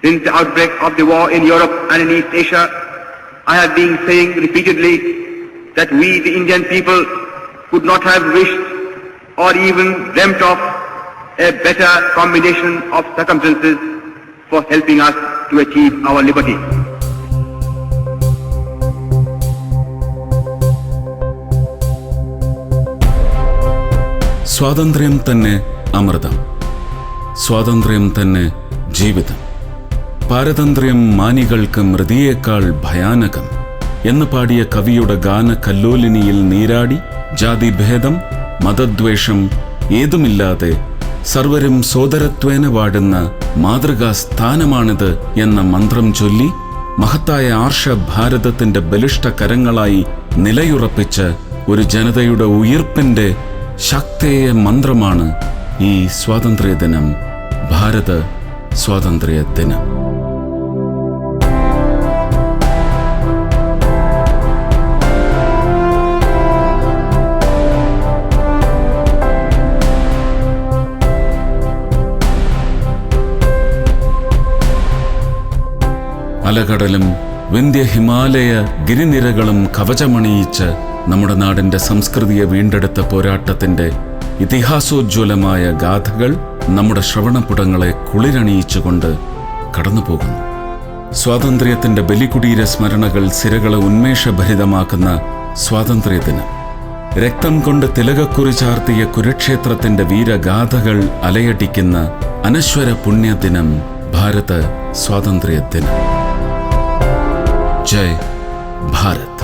Since the outbreak of the war in Europe and in East Asia, I have been saying repeatedly that we, the Indian people, could not have wished or even dreamt of a better combination of circumstances for helping us to achieve our liberty. സ്വാതന്ത്ര്യം തന്നെ അമൃതം, സ്വാതന്ത്ര്യം തന്നെ ജീവിതം. പാരതന്ത്ര്യം മാനികൾക്ക് മൃതിയേക്കാൾ ഭയാനകം എന്ന് പാടിയ കവിയുടെ ഗാന കല്ലോലിനിയിൽ നീരാടി ജാതിഭേദം മതദ്വേഷം ഏതുമില്ലാതെ സർവരും സോദരത്വേന വാടുന്ന മാതൃകാ സ്ഥാനമാണിത് എന്ന മന്ത്രം ചൊല്ലി മഹത്തായ ആർഷ ഭാരതത്തിന്റെ ബലിഷ്ഠ കരങ്ങളായി നിലയുറപ്പിച്ച ഒരു ജനതയുടെ ഉയിർപ്പിന്റെ ശക്തേയ മന്ത്രമാണ് ഈ സ്വാതന്ത്ര്യദിനം, ഭാരത സ്വാതന്ത്ര്യ ദിനം. അലകടലും വിന്ധ്യ ഹിമാലയ ഗിരിനിരകളും കവചമണിയിച്ച് നമ്മുടെ നാടിന്റെ സംസ്കൃതിയെ വീണ്ടെടുത്ത പോരാട്ടത്തിന്റെ ഇതിഹാസോജ്വലമായ ഗാഥകൾ നമ്മുടെ ശ്രവണപുടങ്ങളെ കുളിരണിയിച്ചുകൊണ്ട് കടന്നുപോകുന്നു. സ്വാതന്ത്ര്യത്തിന്റെ ബലികുടീര സ്മരണകൾ സിരകളെ ഉന്മേഷഭരിതമാക്കുന്ന സ്വാതന്ത്ര്യദിനം, രക്തം കൊണ്ട് തിലകക്കുറി ചാർത്തിയ കുരുക്ഷേത്രത്തിന്റെ വീരഗാഥകൾ അലയടിക്കുന്ന അനശ്വര പുണ്യദിനം, ഭാരത സ്വാതന്ത്ര്യ ദിനം. ജയ് ഭാരത്.